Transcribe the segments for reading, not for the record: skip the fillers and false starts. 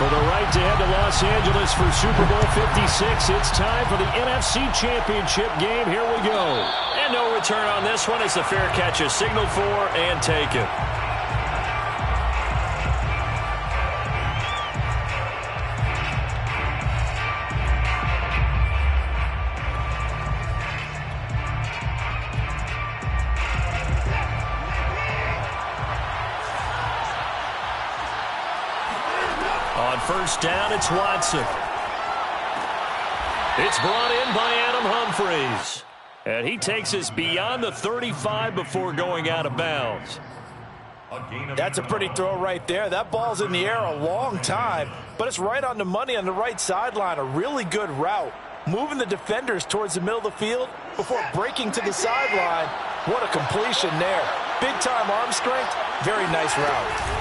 For the right to head to Los Angeles for Super Bowl 56, it's time for the NFC Championship game. Here we go. And no return on this one as the fair catch is signaled for and taken. On first down, it's Watson. It's brought in by Adam Humphries. And he takes us beyond the 35 before going out of bounds. That's a pretty throw right there. That ball's in the air a long time, but it's right on the money on the right sideline. A really good route. Moving the defenders towards the middle of the field before breaking to the sideline. What a completion there. Big-time arm strength. Very nice route.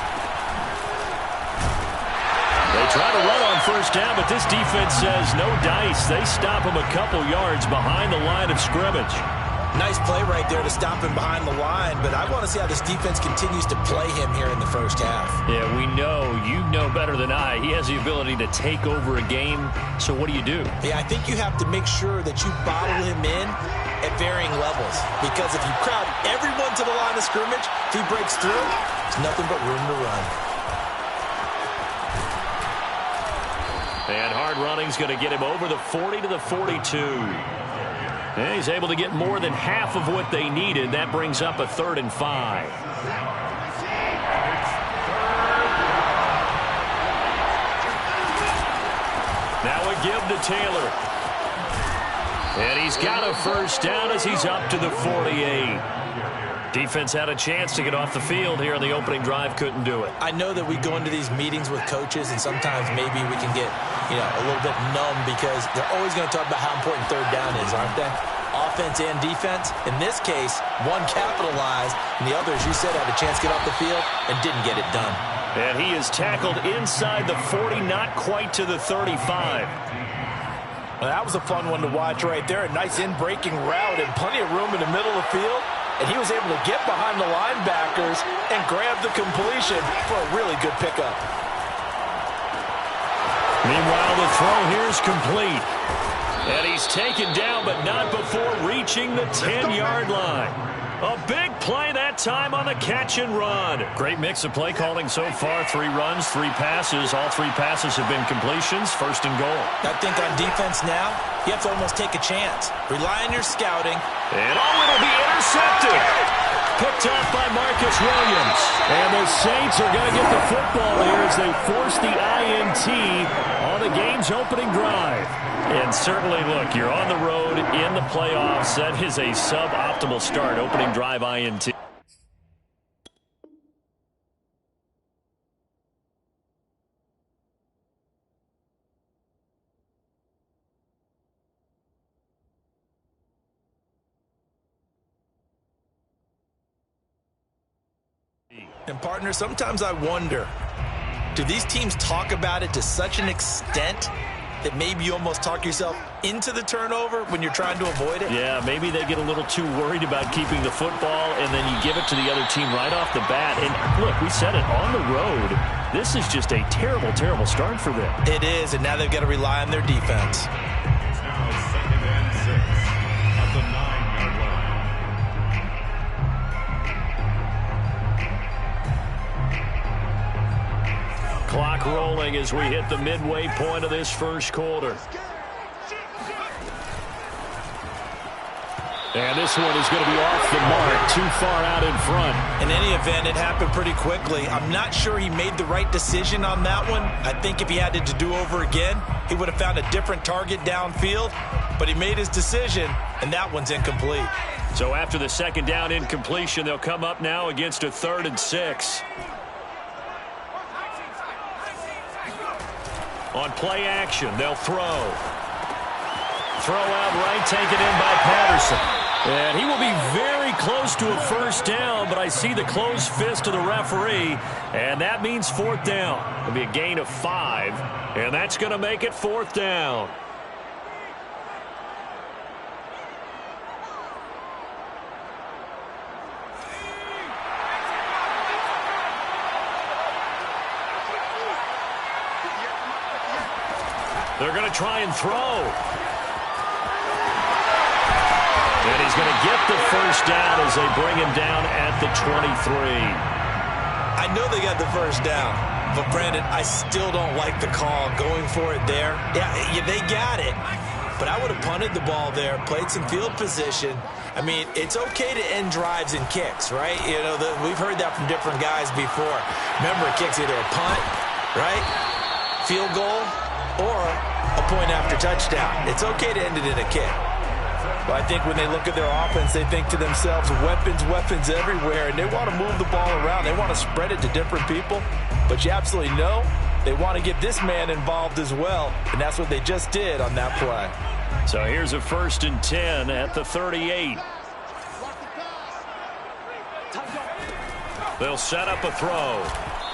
They try to run on first down, but this defense says no dice. They stop him a couple yards behind the line of scrimmage. Nice play right there to stop him behind the line, but I want to see how this defense continues to play him here in the first half. Yeah, we know. You know better than I. He has the ability to take over a game, so what do you do? Yeah, I think you have to make sure that you bottle him in at varying levels, because if you crowd everyone to the line of scrimmage, if he breaks through, there's nothing but room to run. And hard running's going to get him over the 40 to the 42. And he's able to get more than half of what they needed. That brings up a 3rd and 5. Now a give to Taylor. And he's got a first down as he's up to the 48. Defense had a chance to get off the field here on the opening drive, couldn't do it. I know that we go into these meetings with coaches, and sometimes maybe we can get, a little bit numb because they're always going to talk about how important third down is, aren't they? Offense and defense. In this case, one capitalized, and the other, as you said, had a chance to get off the field and didn't get it done. And he is tackled inside the 40, not quite to the 35. Well, that was a fun one to watch right there. A nice in-breaking route and plenty of room in the middle of the field. And he was able to get behind the linebackers and grab the completion for a really good pickup. Meanwhile, the throw here is complete. And he's taken down, but not before reaching the 10-yard line. A big play that time on the catch and run. Great mix of play calling so far. 3 runs, 3 passes. All 3 passes have been completions. 1st and goal. I think on defense now, you have to almost take a chance. Rely on your scouting. And it'll be intercepted. Picked up by Marcus Williams. And the Saints are going to get the football here as they force the INT on the game's opening drive. And certainly, look, you're on the road in the playoffs. That is a suboptimal start, opening drive INT. And, partner, sometimes I wonder, do these teams talk about it to such an extent that maybe you almost talk yourself into the turnover when you're trying to avoid it? Yeah, maybe they get a little too worried about keeping the football, and then you give it to the other team right off the bat. And, look, we said it, on the road, this is just a terrible, terrible start for them. It is, and now they've got to rely on their defense. Clock rolling as we hit the midway point of this first quarter. And this one is going to be off the mark, too far out in front. In any event, it happened pretty quickly. I'm not sure he made the right decision on that one. I think if he had it to do over again, he would have found a different target downfield. But he made his decision, and that one's incomplete. So after the 2nd down incompletion, they'll come up now against a 3rd and 6. On play action, they'll throw. Throw out right, taken in by Patterson. And he will be very close to a first down, but I see the closed fist of the referee, and that means 4th down. It'll be a gain of 5, and that's going to make it 4th down. They're going to try and throw. And he's going to get the first down as they bring him down at the 23. I know they got the first down, but Brandon, I still don't like the call going for it there. Yeah, they got it, but I would have punted the ball there, played some field position. I mean, it's okay to end drives and kicks, right? You know, we've heard that from different guys before. Remember, kicks either a punt, right, field goal, or a point after touchdown. It's okay to end it in a kick. But I think when they look at their offense, they think to themselves, weapons everywhere, and they want to move the ball around. They want to spread it to different people. But you absolutely know they want to get this man involved as well, and that's what they just did on that play. So here's a 1st and 10 at the 38. They'll set up a throw.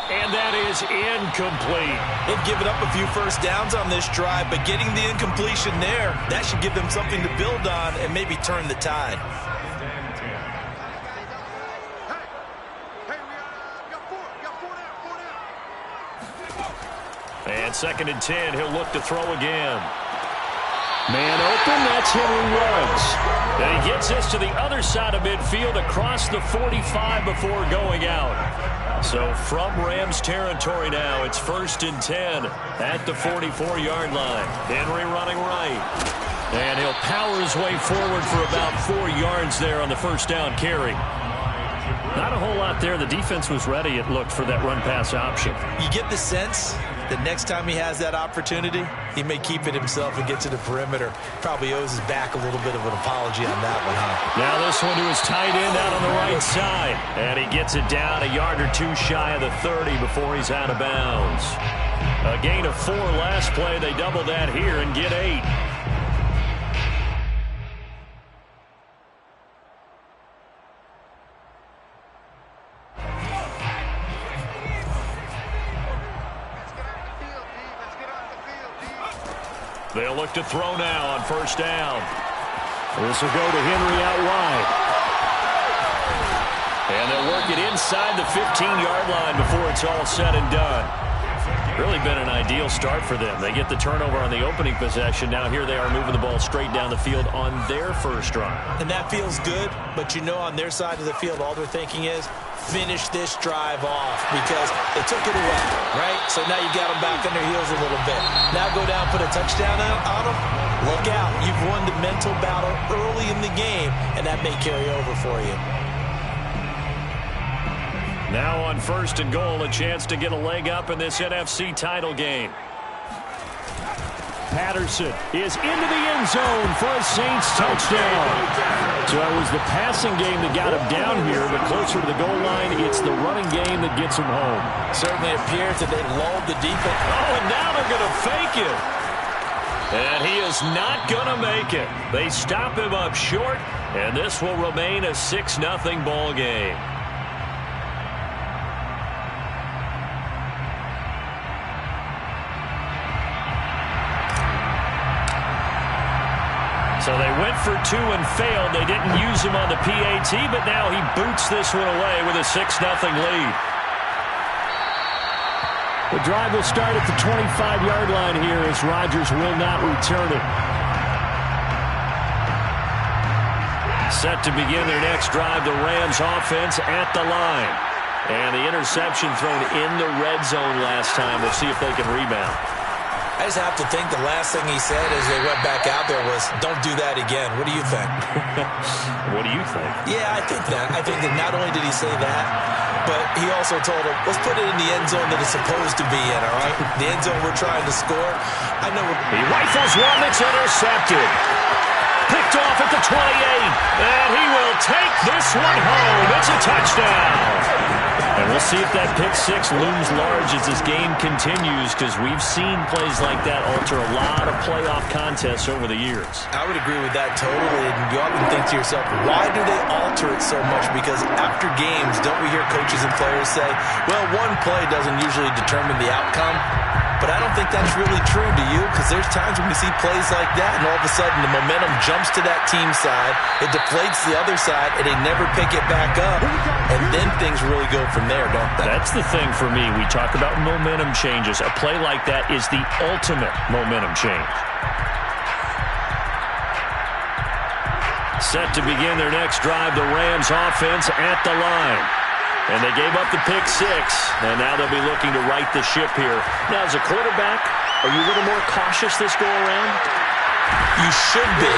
And that is incomplete. They've given up a few first downs on this drive, but getting the incompletion there, that should give them something to build on and maybe turn the tide. And 2nd and 10, he'll look to throw again. Man open, that's Henry Ruggs. And he gets this to the other side of midfield across the 45 before going out. So from Rams territory now, it's 1st and 10 at the 44-yard line. Henry running right. And he'll power his way forward for about 4 yards there on the first down carry. Not a whole lot there. The defense was ready, it looked, for that run-pass option. You get the sense that next time he has that opportunity, he may keep it himself and get to the perimeter. Probably owes his back a little bit of an apology on that one, huh? Now this one to his tight end out on the right side. And he gets it down a yard or two shy of the 30 before he's out of bounds. A gain of 4 last play. They double that here and get 8. They'll look to throw now on first down. This will go to Henry out wide. And they'll work it inside the 15-yard line before it's all said and done. Really been an ideal start for them. They get the turnover on the opening possession. Now here they are moving the ball straight down the field on their first drive. And that feels good, but you know on their side of the field all they're thinking is finish this drive off because they took it away, right? So now you got them back on their heels a little bit. Now go down, put a touchdown on them. Look out. You've won the mental battle early in the game, and that may carry over for you. Now on 1st and goal, a chance to get a leg up in this NFC title game. Patterson is into the end zone for a Saints touchdown. So it was the passing game that got him down here, but closer to the goal line, it's the running game that gets him home. Certainly appears that they lulled the defense. Oh, and now they're going to fake it. And he is not going to make it. They stop him up short, and this will remain a 6-0 ball game. So they went for 2 and failed. They didn't use him on the PAT, but now he boots this one away with a 6-0 lead. The drive will start at the 25-yard line here as Rodgers will not return it. Set to begin their next drive, the Rams offense at the line. And the interception thrown in the red zone last time. We'll see if they can rebound. I just have to think the last thing he said as they went back out there was, don't do that again. What do you think? What do you think? Yeah, I think that. I think that not only did he say that, but he also told him, let's put it in the end zone that it's supposed to be in, all right? The end zone we're trying to score. I know he rifles one, it's intercepted. Picked off at the 28, and he will take this one home. It's a touchdown. And we'll see if that pick 6 looms large as this game continues, because we've seen plays like that alter a lot of playoff contests over the years. I would agree with that totally. And you often think to yourself, why do they alter it so much? Because after games, don't we hear coaches and players say, well, one play doesn't usually determine the outcome? but I don't think that's really true, do you? Because there's times when we see plays like that, and all of a sudden the momentum jumps to that team side, it deflates the other side, and they never pick it back up, and then things really go from there, don't they? That's the thing for me. We talk about momentum changes. A play like that is the ultimate momentum change. Set to begin their next drive, the Rams offense at the line. And they gave up the pick 6, and now they'll be looking to right the ship here. Now, as a quarterback, are you a little more cautious this go-around? You should be,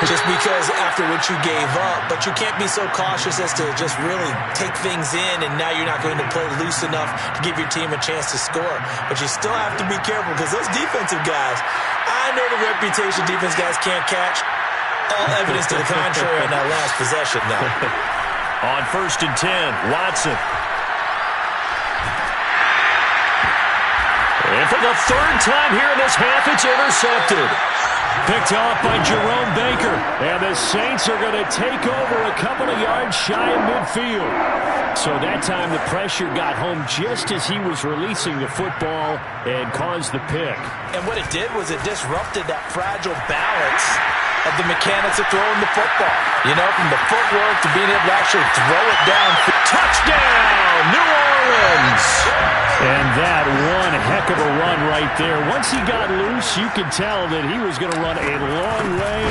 just because after what you gave up, but you can't be so cautious as to just really take things in, and now you're not going to play loose enough to give your team a chance to score. But you still have to be careful, because those defensive guys, I know the reputation defense guys can't catch. All evidence to the contrary on that last possession, though. On 1st and 10, Watson. And for the 3rd time here in this half, it's intercepted. Picked off by Jerome Baker. And the Saints are going to take over a couple of yards shy of midfield. So that time the pressure got home just as he was releasing the football and caused the pick. And what it did was it disrupted that fragile balance of the mechanics of throwing the football. You know, from the footwork to being able to actually throw it down. Touchdown, New Orleans! And that one heck of a run right there. Once he got loose, you could tell that he was going to run a long way.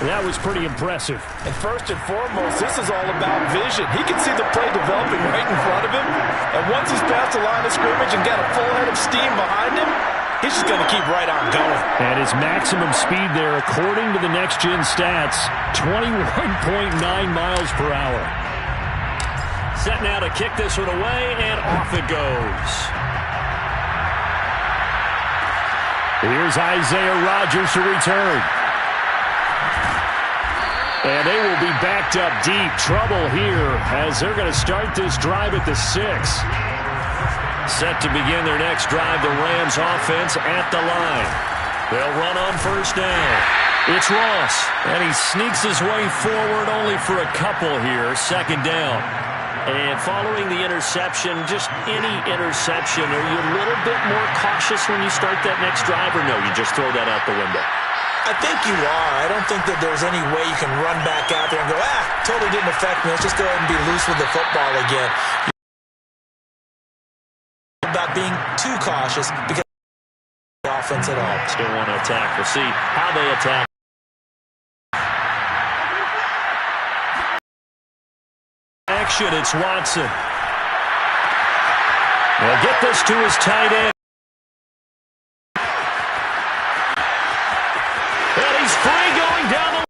That was pretty impressive. And first and foremost, this is all about vision. He can see the play developing right in front of him. And once he's past the line of scrimmage and got a full head of steam behind him, he's just going to keep right on going. And his maximum speed there, according to the next-gen stats, 21.9 miles per hour. Set now to kick this one away, and off it goes. Here's Isaiah Rodgers to return. And they will be backed up deep. Trouble here as they're going to start this drive at the 6. Set to begin their next drive, the Rams offense at the line. They'll run on 1st down. It's Ross, and he sneaks his way forward only for a couple here, 2nd down. And following the interception, just any interception, are you a little bit more cautious when you start that next drive, or no, you just throw that out the window? I think you are. I don't think that there's any way you can run back out there and go, totally didn't affect me. Let's just go ahead and be loose with the football again. About being too cautious because of the offense at all. Still want to attack. We'll see how they attack. Action, it's Watson. They'll get this to his tight end. And he's free going down the line.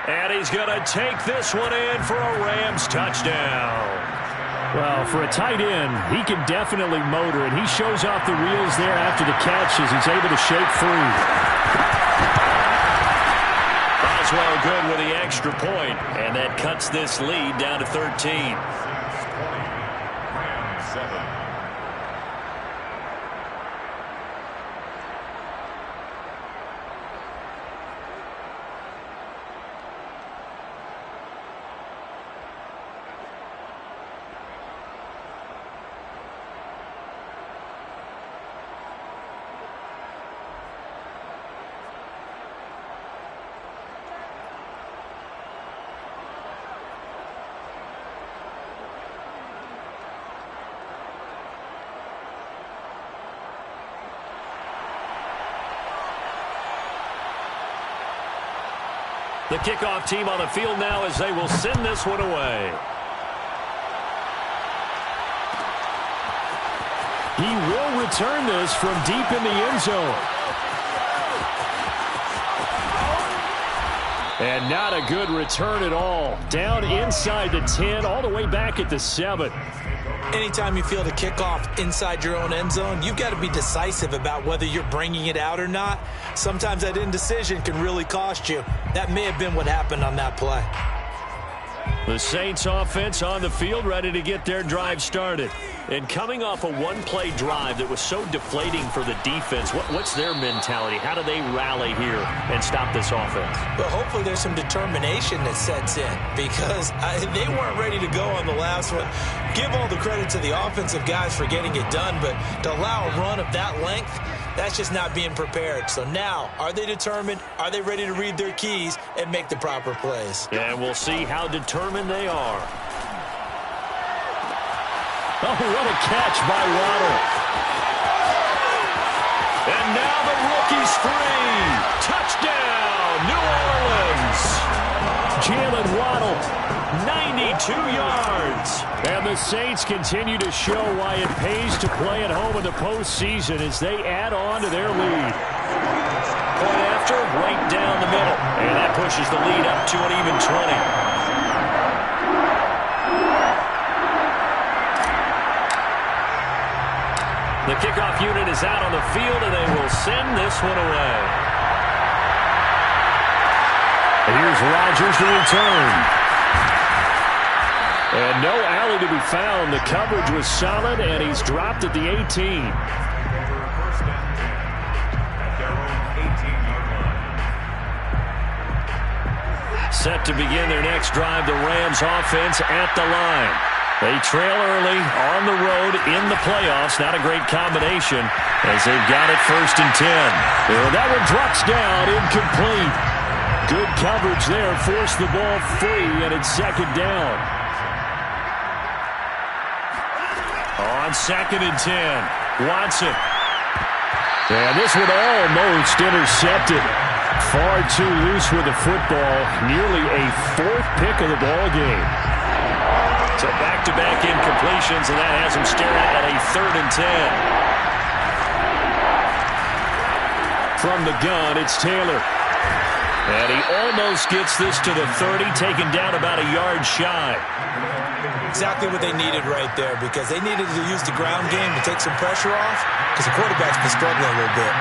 And he's going to take this one in for a Rams touchdown. Well, for a tight end, he can definitely motor, and he shows off the wheels there after the catch as he's able to shake free. Boswell good with the extra point, and that cuts this lead down to 13. The kickoff team on the field now as they will send this one away. He will return this from deep in the end zone. And not a good return at all. Down inside the 10, all the way back at the 7. Anytime you feel the kickoff inside your own end zone, you've got to be decisive about whether you're bringing it out or not. Sometimes that indecision can really cost you. That may have been what happened on that play. The Saints offense on the field, ready to get their drive started. And coming off a one-play drive that was so deflating for the defense, what's their mentality? How do they rally here and stop this offense? Well, hopefully there's some determination that sets in because they weren't ready to go on the last one. give all the credit to the offensive guys for getting it done, but to allow a run of that length, that's just not being prepared. So now, are they determined? Are they ready to read their keys and make the proper plays? And we'll see how determined they are. Oh, what a catch by Waddle. And now the rookie's free. Touchdown, New Orleans. Jalen Waddle, 92 yards. And the Saints continue to show why it pays to play at home in the postseason as they add on to their lead. Point after, right down the middle. And that pushes the lead up to an even 20. The kickoff unit is out on the field, and they will send this one away. And here's Rodgers to return. And no alley to be found. The coverage was solid, and he's dropped at the 18. Set to begin their next drive, the Rams offense at the line. They trail early on the road in the playoffs. Not a great combination as they've got it 1st and 10. That one drops down, incomplete. Good coverage there. Forced the ball free, and it's 2nd down. On 2nd and 10, Watson. And this one almost intercepted. Far too loose with the football. Nearly a 4th pick of the ball game. So back-to-back incompletions, and that has him staring at a 3rd and 10. From the gun, it's Taylor. And he almost gets this to the 30, taken down about a yard shy. Exactly what they needed right there, because they needed to use the ground game to take some pressure off, because the quarterback's been struggling a little bit.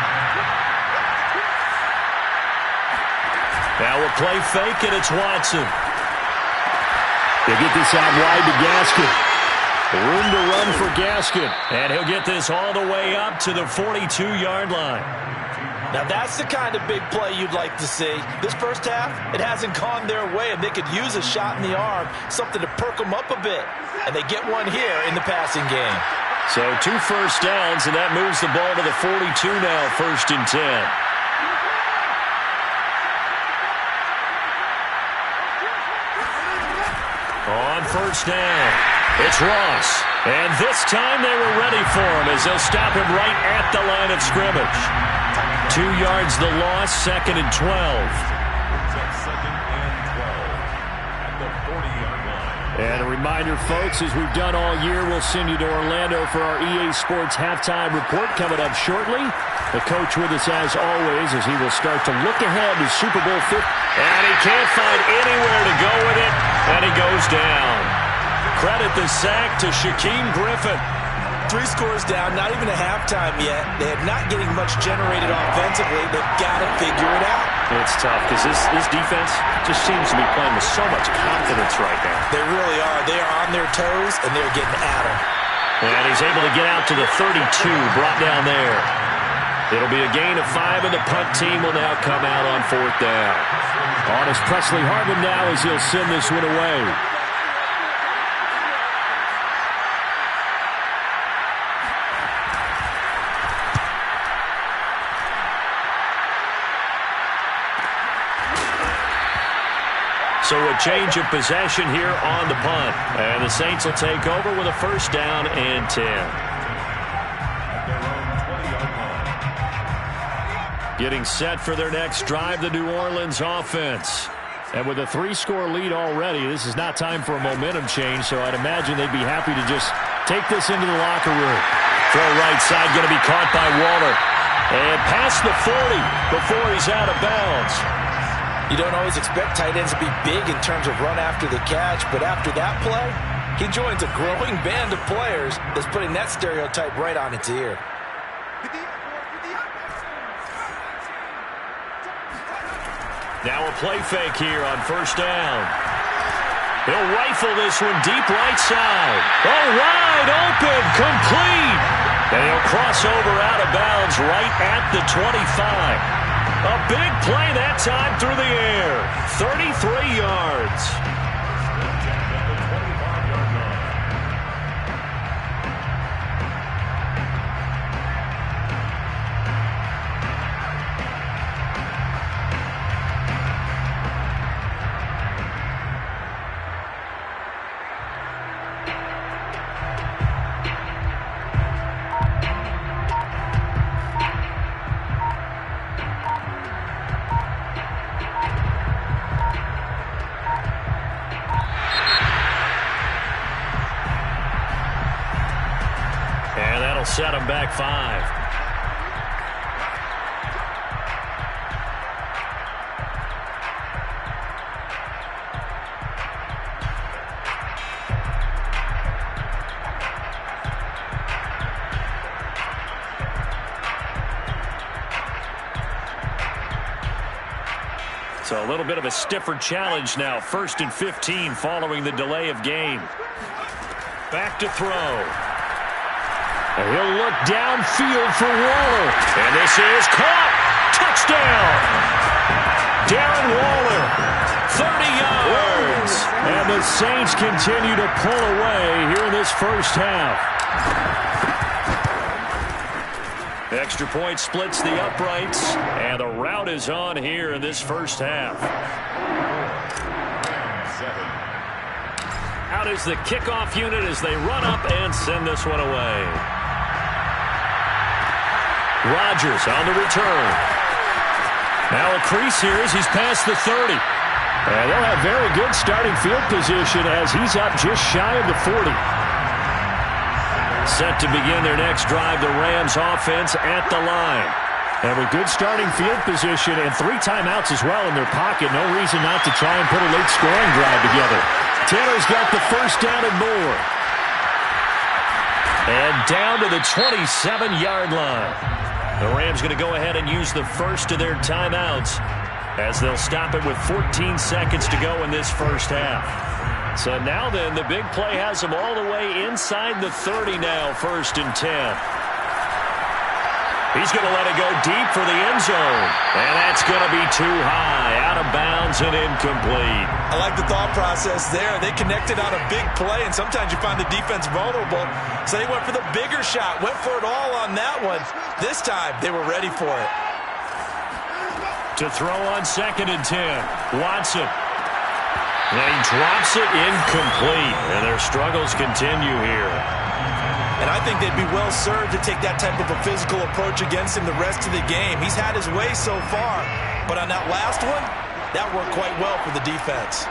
Now we'll play fake, and it's Watson. They get this out wide to Gaskin. Room to run for Gaskin. And he'll get this all the way up to the 42-yard line. Now that's the kind of big play you'd like to see. This first half, it hasn't gone their way, and they could use a shot in the arm, something to perk them up a bit. And they get one here in the passing game. So 2 first downs, and that moves the ball to the 42 now, 1st and 10. On 1st down, it's Ross. And this time they were ready for him as they'll stop him right at the line of scrimmage. 2 yards the loss, 2nd and 12. And a reminder, folks, as we've done all year, we'll send you to Orlando for our EA Sports halftime report coming up shortly. The coach with us as always as he will start to look ahead to Super Bowl 50. And he can't find anywhere to go with it, and he goes down. Credit the sack to Shaquem Griffin. 3 scores down, not even a halftime yet. They're not getting much generated offensively. They've got to figure it out. It's tough because this defense just seems to be playing with so much confidence right now. They really are. They are on their toes, and they're getting at them. And he's able to get out to the 32, brought down there. It'll be a gain of 5, and the punt team will now come out on 4th down. On is Presley Harvin now as he'll send this one away. So a change of possession here on the punt. And the Saints will take over with a 1st down and 10. Getting set for their next drive, the New Orleans offense. And with a 3-score lead already, this is not time for a momentum change, so I'd imagine they'd be happy to just take this into the locker room. Throw right side, going to be caught by Waller. And past the 40 before he's out of bounds. You don't always expect tight ends to be big in terms of run after the catch, but after that play, he joins a growing band of players that's putting that stereotype right on its ear. Now a play fake here on 1st down. He'll rifle this one deep right side. Oh, wide open, complete. And he'll cross over out of bounds right at the 25. A big play that time through the air. 33 yards. That'll set them back 5. So a little bit of a stiffer challenge now. 1st and 15 following the delay of game. Back to throw. And he'll look downfield for Waller. And this is caught. Touchdown. Darren Waller. 30 yards. And the Saints continue to pull away here in this first half. Extra point splits the uprights, and the route is on here in this first half. Out is the kickoff unit as they run up and send this one away. Rodgers on the return. Now a crease here as he's past the 30. And they'll have very good starting field position as he's up just shy of the 40. Set to begin their next drive, the Rams offense at the line. And with good starting field position and 3 timeouts as well in their pocket, no reason not to try and put a late scoring drive together. Taylor's got the first down and more. And down to the 27-yard line. The Rams going to go ahead and use the first of their timeouts as they'll stop it with 14 seconds to go in this first half. So now then, the big play has them all the way inside the 30 now, 1st and 10. He's going to let it go deep for the end zone. And that's going to be too high, out of bounds and incomplete. I like the thought process there. They connected on a big play, and sometimes you find the defense vulnerable. So they went for the bigger shot, went for it all on that one. This time, they were ready for it. To throw on 2nd and 10, Watson. And he drops it incomplete, and their struggles continue here. And I think they'd be well served to take that type of a physical approach against him the rest of the game. He's had his way so far, but on that last one, that worked quite well for the defense.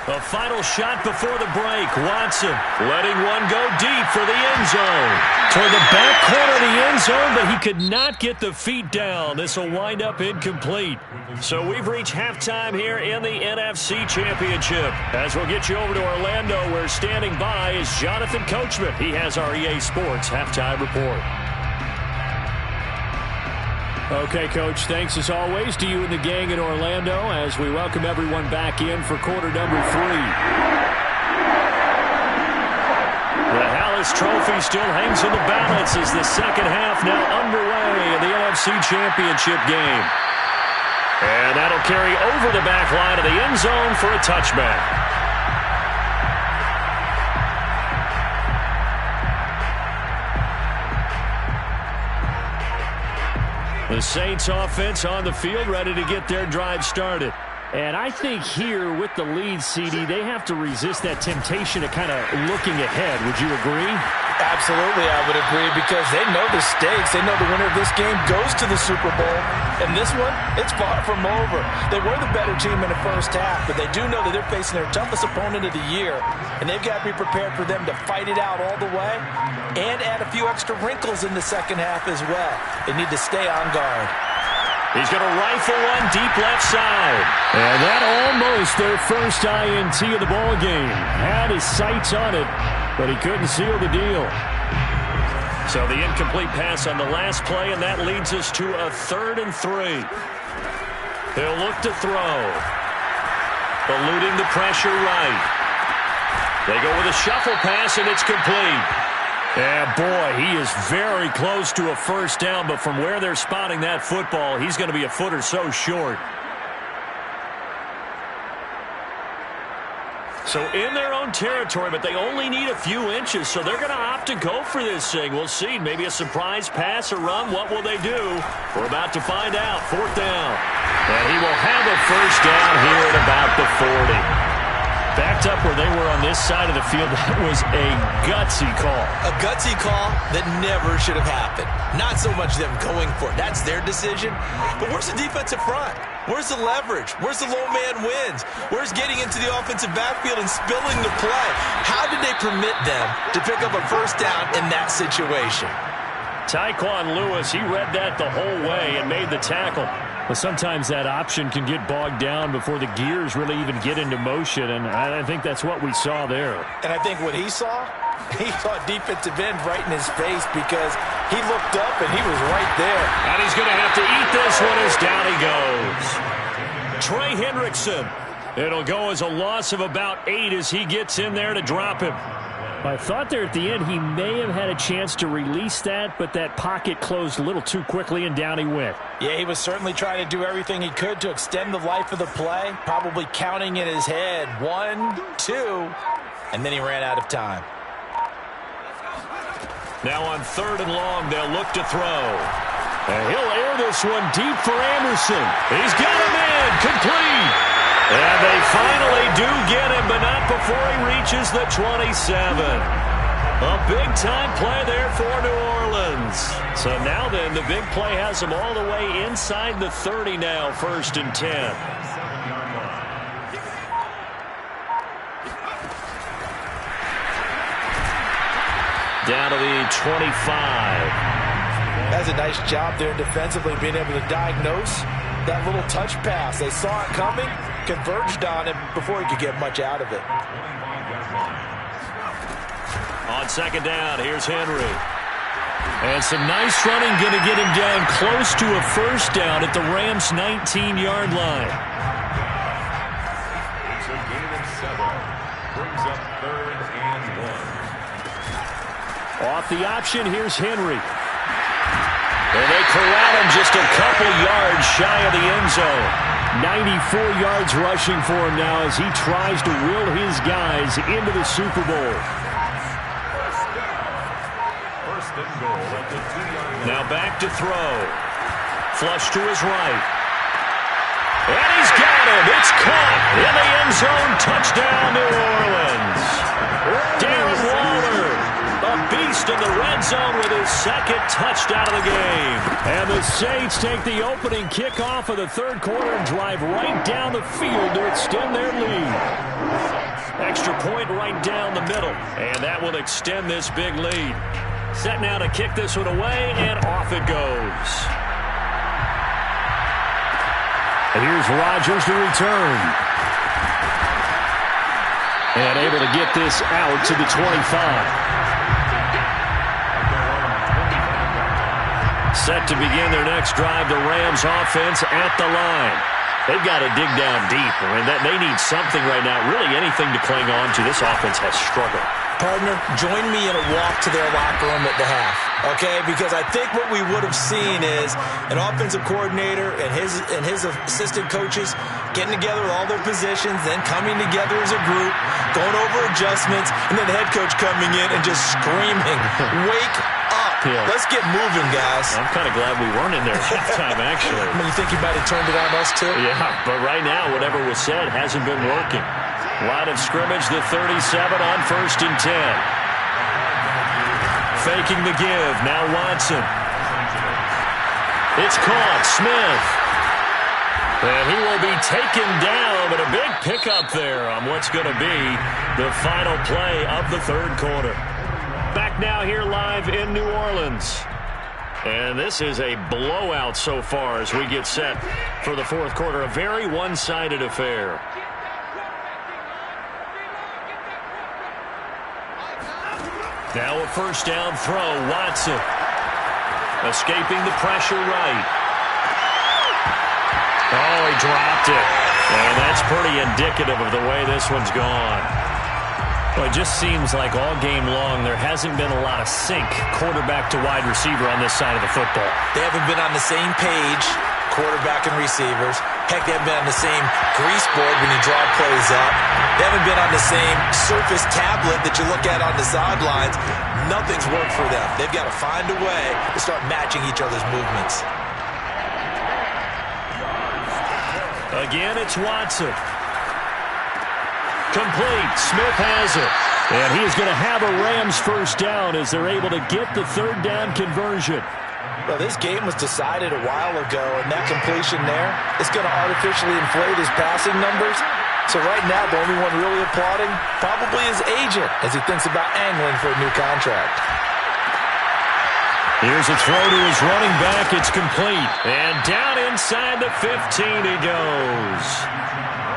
A final shot before the break. Watson letting one go deep for the end zone. Toward the back corner of the end zone, but he could not get the feet down. This will wind up incomplete. So we've reached halftime here in the NFC Championship. As we'll get you over to Orlando, where standing by is Jonathan Coachman. He has our EA Sports halftime report. Okay, Coach, thanks as always to you and the gang in Orlando as we welcome everyone back in for quarter number 3. The Hallis Trophy still hangs in the balance as the second half now underway in the NFC Championship game. And that'll carry over the back line of the end zone for a touchback. The Saints offense on the field, ready to get their drive started. And I think here with the lead, CD, they have to resist that temptation of kind of looking ahead. Would you agree? Absolutely, I would agree, because they know the stakes. They know the winner of this game goes to the Super Bowl. And this one, it's far from over. They were the better team in the first half, but they do know that they're facing their toughest opponent of the year. And they've got to be prepared for them to fight it out all the way and add a few extra wrinkles in the second half as well. They need to stay on guard. He's going to rifle one deep left side. And that almost their first INT of the ball game. Had his sights on it, but he couldn't seal the deal. So the incomplete pass on the last play, and that leads us to a 3rd and 3. He'll look to throw. Eluding the pressure right. They go with a shuffle pass, and it's complete. Yeah, boy, he is very close to a first down, but from where they're spotting that football, he's going to be a foot or so short. So in their own territory, but they only need a few inches, so they're going to opt to go for this thing. We'll see. Maybe a surprise pass or run. What will they do? We're about to find out. 4th down. And he will have a first down here at about the 40. Backed up where they were on this side of the field, that was a gutsy call. A gutsy call that never should have happened. Not so much them going for it. That's their decision. But where's the defensive front? Where's the leverage? Where's the low man wins? Where's getting into the offensive backfield and spilling the play? How did they permit them to pick up a first down in that situation? Tyquan Lewis, he read that the whole way and made the tackle. But sometimes that option can get bogged down before the gears really even get into motion, and I think that's what we saw there. And I think what he saw defensive end right in his face because he looked up and he was right there. And he's going to have to eat this one as down he goes. Trey Hendrickson. It'll go as a loss of about 8 as he gets in there to drop him. I thought there at the end he may have had a chance to release that, but that pocket closed a little too quickly and down he went. Yeah, he was certainly trying to do everything he could to extend the life of the play, probably counting in his head 1, 2, and then he ran out of time. Now on 3rd and long, they'll look to throw. And he'll air this one deep for Anderson. He's got him in, complete. And they finally do get him, but not before he reaches the 27. A big-time play there for New Orleans. So now then, the big play has them all the way inside the 30 now, 1st and 10. Down to the 25. That's a nice job there defensively, being able to diagnose that little touch pass. They saw it coming, converged on him before he could get much out of it. On 2nd down, here's Henry. And some nice running, going to get him down close to a first down at the Rams' 19-yard line. It's a gain of 7. Brings up 3rd and 1. Off the option, here's Henry. And they corral him just a couple yards shy of the end zone. 94 yards rushing for him now as he tries to will his guys into the Super Bowl. 1st and goal at the 2-yard line. Now back to throw. Flush to his right. And he's got him. It's caught in the end zone. Touchdown, New Orleans. Darren Waller, a beast in the red zone with his 2nd touchdown of the game. And the Saints take the opening kickoff of the 3rd quarter and drive right down the field to extend their lead. Extra point right down the middle. And that will extend this big lead. Set now to kick this one away, and off it goes. And here's Rodgers to return. And able to get this out to the 25. Set to begin their next drive, the Rams offense at the line. They've got to dig down deep. I mean, they need something right now, really anything to cling on to. This offense has struggled. Partner, join me in a walk to their locker room at the half, okay? Because I think what we would have seen is an offensive coordinator and his assistant coaches getting together with all their positions, then coming together as a group, going over adjustments, and then the head coach coming in and just screaming, "Wake up. Yeah. Let's get moving, guys." I'm kind of glad we weren't in there at halftime, actually. I mean, you think he might have turned it on us, too? Yeah, but right now, whatever was said hasn't been working. Line of scrimmage, the 37 on 1st and 10. Faking the give. Now Watson. It's caught. Smith. And he will be taken down, but a big pickup there on what's going to be the final play of the 3rd quarter. Back now here live in New Orleans. And this is a blowout so far as we get set for the 4th quarter. A very one-sided affair. Now a first down throw. Watson escaping the pressure right. Oh, he dropped it. And that's pretty indicative of the way this one's gone. Well, it just seems like all game long there hasn't been a lot of sync quarterback to wide receiver on this side of the football. They haven't been on the same page, quarterback and receivers. Heck, they haven't been on the same grease board when you draw plays up. They haven't been on the same surface tablet that you look at on the sidelines. Nothing's worked for them. They've got to find a way to start matching each other's movements. Again, it's Watson. complete. Smith has it. And he is going to have a Rams first down as they're able to get the third down conversion. Well, this game was decided a while ago, and that completion there is going to artificially inflate his passing numbers. So right now, the only one really applauding probably his agent as he thinks about angling for a new contract. Here's a throw to his running back. It's complete. And down inside the 15 he goes.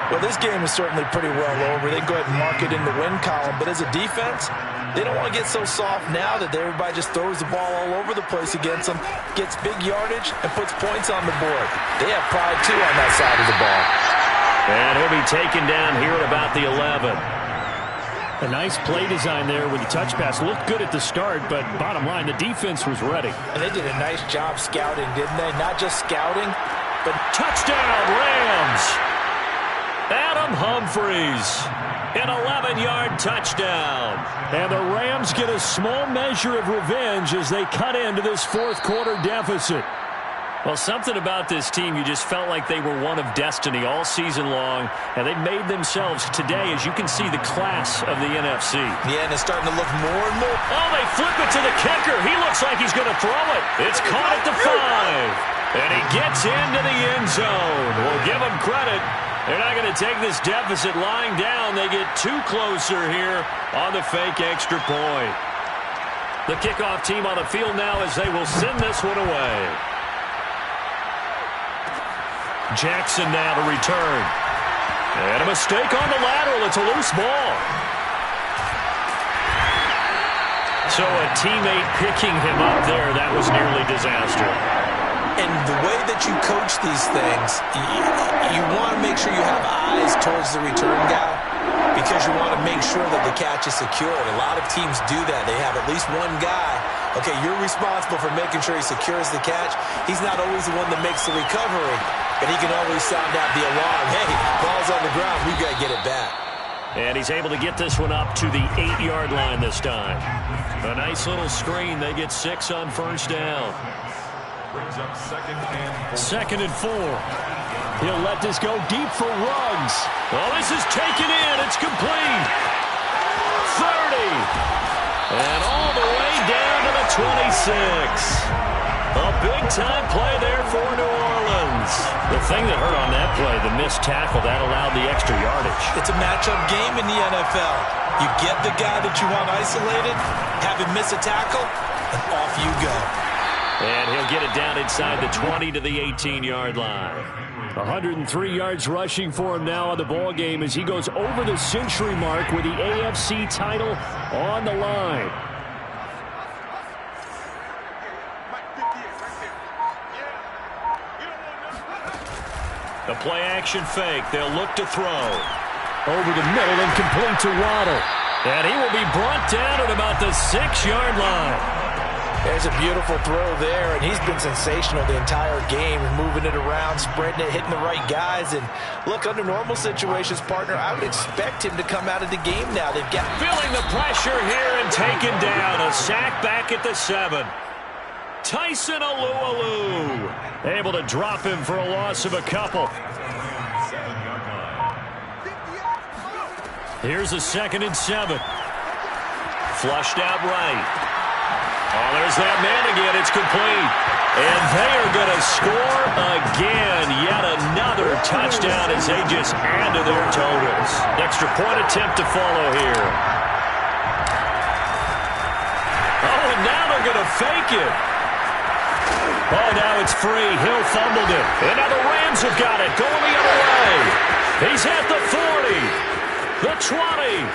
Well, this game is certainly pretty well over. They go ahead and mark it in the win column. But as a defense, they don't want to get so soft now that everybody just throws the ball all over the place against them, gets big yardage, and puts points on the board. They have pride, too, on that side of the ball. And he'll be taken down here at about the 11. A nice play design there with the touch pass. Looked good at the start, but bottom line, the defense was ready. And they did a nice job scouting, didn't they? Not just scouting, but touchdown, Rams! Adam Humphries, an 11-yard touchdown. And the Rams get a small measure of revenge as they cut into this fourth quarter deficit. Well, something about this team, you just felt like they were one of destiny all season long, and they made themselves today, as you can see, the class of the NFC. Yeah, and it's starting to look more and more. Oh, they flip it to the kicker. He looks like he's going to throw it. It's caught at the 5. And he gets into the end zone. We'll give him credit. They're not going to take this deficit lying down. They get too closer here on the fake extra point. The kickoff team on the field now as they will send this one away. Jackson now to return. And a mistake on the lateral. It's a loose ball. So a teammate picking him up there, that was nearly disaster. And the way that you coach these things, you want to make sure you have eyes towards the return guy because you want to make sure that the catch is secured. A lot of teams do that. They have at least one guy. Okay, you're responsible for making sure he secures the catch. He's not always the one that makes the recovery, but he can always sound out the alarm. Hey, ball's on the ground. We've got to get it back. And he's able to get this one up to the 8-yard line this time. A nice little screen. They get 6 on first down. Brings up second and 4. four. He'll let this go deep for Ruggs. Oh, this is taken in. It's complete. 30. And all the way down to the 26. A big-time play there for New Orleans. The thing that hurt on that play, the missed tackle, that allowed the extra yardage. It's a matchup game in the NFL. You get the guy that you want isolated, have him miss a tackle, and off you go. And he'll get it down inside the 20 to the 18-yard line. 103 yards rushing for him now on the ball game as he goes over the century mark with the AFC title on the line. The play-action fake. They'll look to throw. Over the middle and complete to Waddle. And he will be brought down at about the 6-yard line. There's a beautiful throw there, and he's been sensational the entire game, moving it around, spreading it, hitting the right guys. And look, under normal situations, partner, I would expect him to come out of the game now. They've got feeling the pressure here and taken down. A sack back at the 7. Tyson Alualu able to drop him for a loss of a couple. Here's a 2nd and 7. Flushed out right. Oh, there's that man again. It's complete. And they are going to score again. Yet another touchdown as they just add to their totals. Extra point attempt to follow here. Oh, and now they're going to fake it. Oh, now it's free. Hill fumbled it. And now the Rams have got it. Going the other way. He's at the 40. The 20.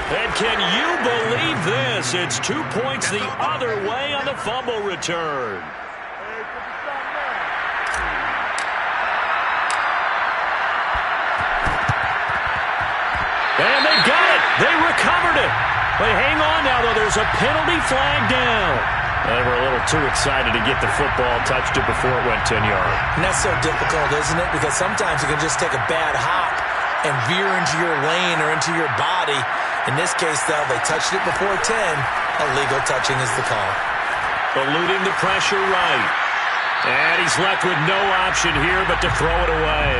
And can you believe this? It's 2 points the other way on the fumble return. And they got it. They recovered it. But hang on now, though. There's a penalty flag down. They were a little too excited to get the football, touched it before it went 10 yards. And that's so difficult, isn't it? Because sometimes you can just take a bad hop and veer into your lane or into your body. In this case, though, they touched it before 10. Illegal touching is the call. Eluding the pressure right. And he's left with no option here but to throw it away.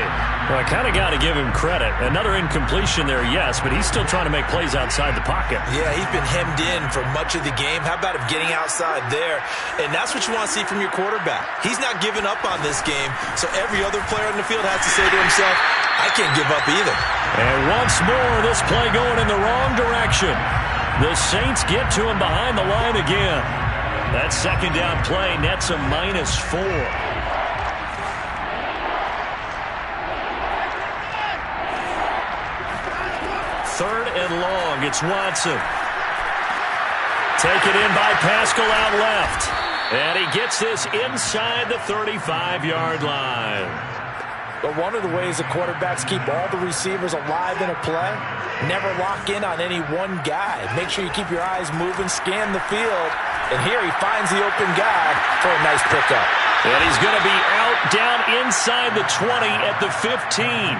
Well, I kind of got to give him credit. Another incompletion there, yes, but he's still trying to make plays outside the pocket. Yeah, he's been hemmed in for much of the game. How about him getting outside there? And that's what you want to see from your quarterback. He's not giving up on this game, so every other player on the field has to say to himself, I can't give up either. And once more, this play going in the wrong direction. The Saints get to him behind the line again. That second down play nets a -4. Third and long, it's Watson. Taken in by Pascal out left. And he gets this inside the 35-yard line. But one of the ways the quarterbacks keep all the receivers alive in a play, never lock in on any one guy. Make sure you keep your eyes moving, scan the field. And here he finds the open guy for a nice pickup. And he's going to be out down inside the 20 at the 15.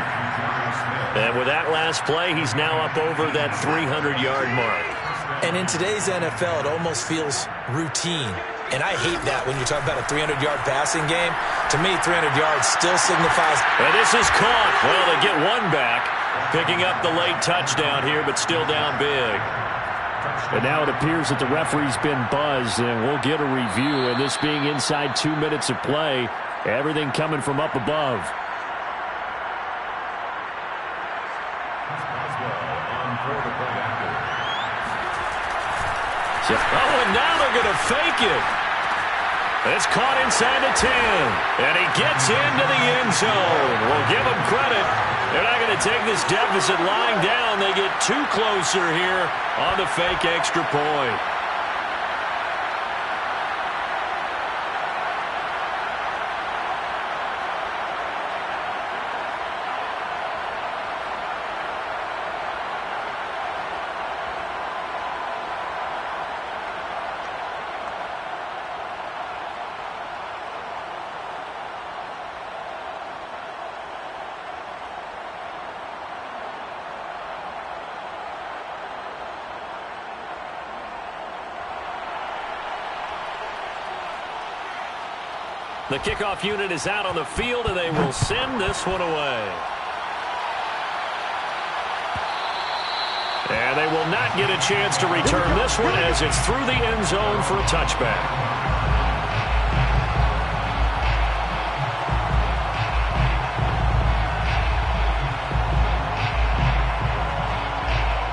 And with that last play, he's now up over that 300-yard mark. And in today's NFL, it almost feels routine. And I hate that when you talk about a 300-yard passing game. To me, 300 yards still signifies. And this is caught. Well, they get one back, picking up the late touchdown here, but still down big. And now it appears that the referee's been buzzed, and we'll get a review. And this being inside 2 minutes of play, everything coming from up above. Oh, and now they're going to fake it. It's caught inside the 10. And he gets into the end zone. We'll give them credit. They're not going to take this deficit lying down. They get too closer here on the fake extra point. The kickoff unit is out on the field, and they will send this one away. And they will not get a chance to return this one as it's through the end zone for a touchback.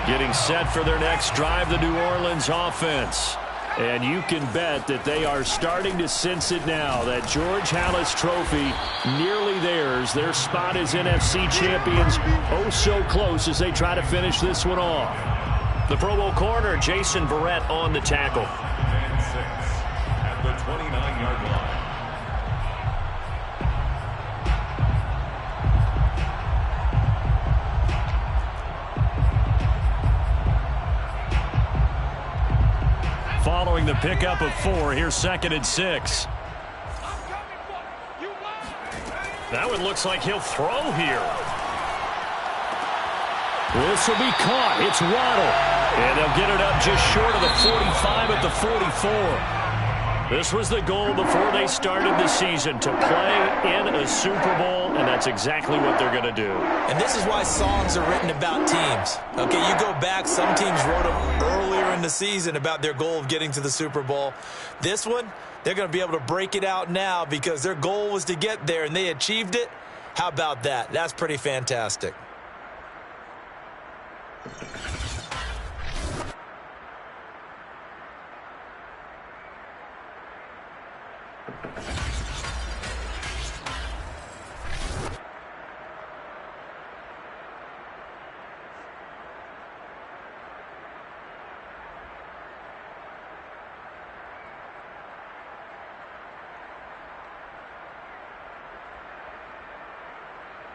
Getting set for their next drive, the New Orleans offense. And you can bet that they are starting to sense it now. That George Halas trophy nearly theirs. Their spot as NFC champions, oh so close as they try to finish this one off. The Pro Bowl corner, Jason Verrett, on the tackle. And 6 at the 29-yard line. Following the pickup of 4, here's 2nd and 6. That one looks like he'll throw here. This will be caught. It's Waddle. And they'll get it up just short of the 45 at the 44. This was the goal before they started the season, to play in a Super Bowl, and that's exactly what they're going to do. And this is why songs are written about teams. Okay, you go back, some teams wrote them earlier in the season about their goal of getting to the Super Bowl. This one, they're going to be able to break it out now because their goal was to get there, and they achieved it. How about that? That's pretty fantastic.